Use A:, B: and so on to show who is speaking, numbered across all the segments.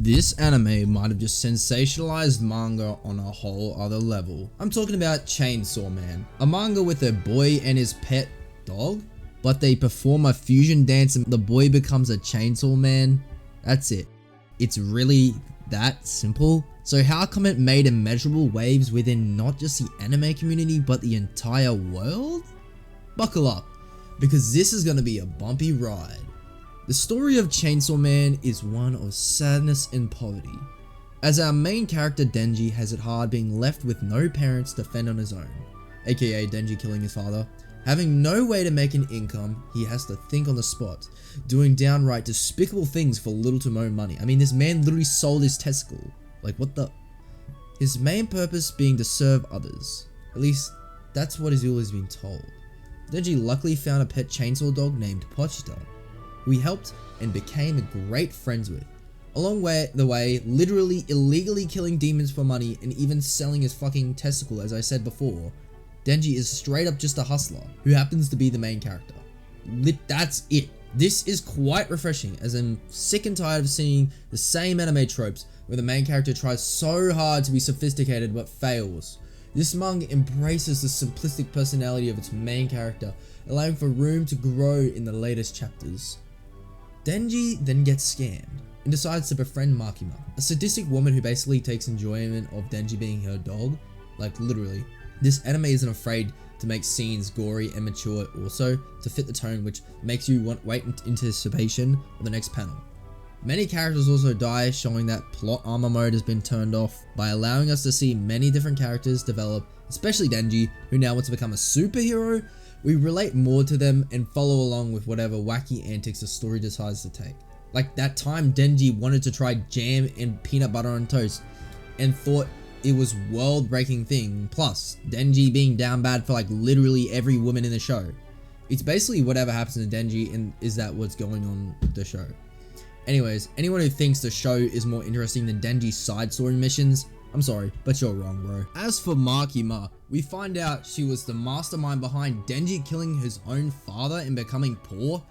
A: This anime might have just sensationalized manga on a whole other level. I'm talking about Chainsaw Man, a manga with a boy and his pet dog, but they perform a fusion dance and the boy becomes a chainsaw man. That's it. It's really that simple. So how come it made immeasurable waves within not just the anime community but the entire world? Buckle up, because this is going to be a bumpy ride. The story of Chainsaw Man is one of sadness and poverty, as our main character Denji has it hard being left with no parents to fend on his own, aka Denji killing his father. Having no way to make an income, he has to think on the spot, doing downright despicable things for little to no money. I mean, this man literally sold his testicle. Like, what the? His main purpose being to serve others. At least, that's what he's always been told. Denji luckily found a pet chainsaw dog named Pochita, who he helped and became great friends with. Along the way, literally illegally killing demons for money and even selling his fucking testicle, as I said before. Denji is straight up just a hustler, who happens to be the main character. That's it. This is quite refreshing, as I'm sick and tired of seeing the same anime tropes where the main character tries so hard to be sophisticated but fails. This manga embraces the simplistic personality of its main character, allowing for room to grow in the latest chapters. Denji then gets scammed and decides to befriend Makima, a sadistic woman who basically takes enjoyment of Denji being her dog. Like, literally. This anime isn't afraid to make scenes gory and mature also to fit the tone, which makes you wait in anticipation of the next panel. Many characters also die, showing that plot armor mode has been turned off by allowing us to see many different characters develop, especially Denji, who now wants to become a superhero. We relate more to them and follow along with whatever wacky antics the story decides to take. Like that time Denji wanted to try jam and peanut butter on toast and thought it was world-breaking thing, plus Denji being down bad for like literally every woman in the show. It's basically whatever happens to Denji and is that what's going on with the show. Anyways, anyone who thinks the show is more interesting than Denji's side story missions, I'm sorry, but you're wrong, bro. As for Makima, we find out she was the mastermind behind Denji killing his own father and becoming poor.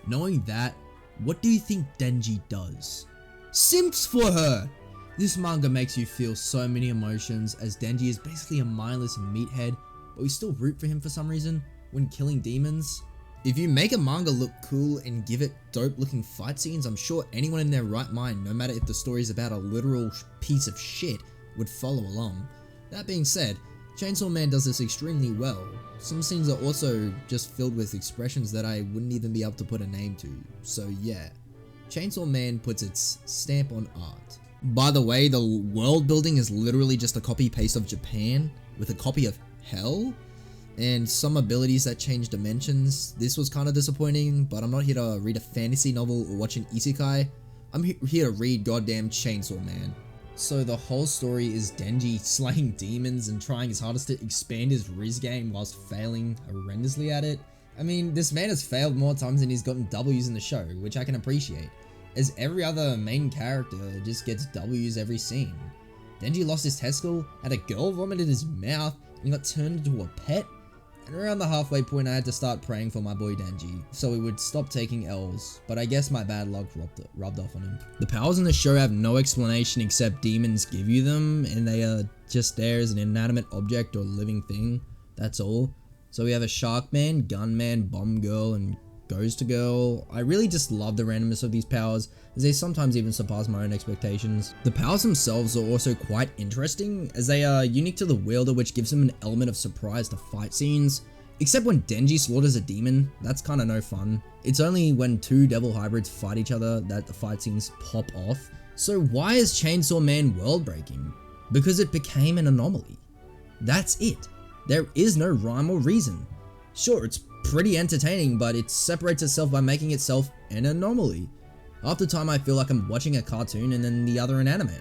A: Knowing that, what do you think Denji does? Simps for her! This manga makes you feel so many emotions, as Denji is basically a mindless meathead, but we still root for him for some reason when killing demons. If you make a manga look cool and give it dope looking fight scenes, I'm sure anyone in their right mind, no matter if the story is about a literal piece of shit, would follow along. That being said, Chainsaw Man does this extremely well. Some scenes are also just filled with expressions that I wouldn't even be able to put a name to. So yeah, Chainsaw Man puts its stamp on art. By the way, the world building is literally just a copy paste of Japan with a copy of hell and some abilities that change dimensions. This was kind of disappointing, but I'm not here to read a fantasy novel or watch an isekai. I'm here to read goddamn Chainsaw Man. So the whole story is Denji slaying demons and trying his hardest to expand his Riz game whilst failing horrendously at it. I mean, this man has failed more times than he's gotten W's in the show, which I can appreciate, as every other main character just gets W's every scene. Denji lost his testicle, had a girl vomit in his mouth, and got turned into a pet. And around the halfway point I had to start praying for my boy Denji, so he would stop taking L's, but I guess my bad luck rubbed off on him. The powers in the show have no explanation except demons give you them, and they are just there as an inanimate object or living thing, that's all. So we have a Shark Man, Gun Man, Bomb Girl, and Ghost Girl. I really just love the randomness of these powers, as they sometimes even surpass my own expectations. The powers themselves are also quite interesting, as they are unique to the wielder, which gives them an element of surprise to fight scenes. Except when Denji slaughters a demon, that's kinda no fun. It's only when two devil hybrids fight each other that the fight scenes pop off. So why is Chainsaw Man world breaking? Because it became an anomaly. That's it. There is no rhyme or reason. Sure, it's pretty entertaining, but it separates itself by making itself an anomaly. Half the time I feel like I'm watching a cartoon and then the other an anime.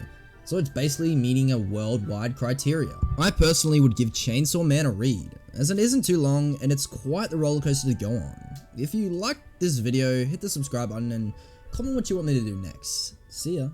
A: So it's basically meeting a worldwide criteria. I personally would give Chainsaw Man a read, as it isn't too long and it's quite the rollercoaster to go on. If you liked this video, hit the subscribe button and comment what you want me to do next. See ya.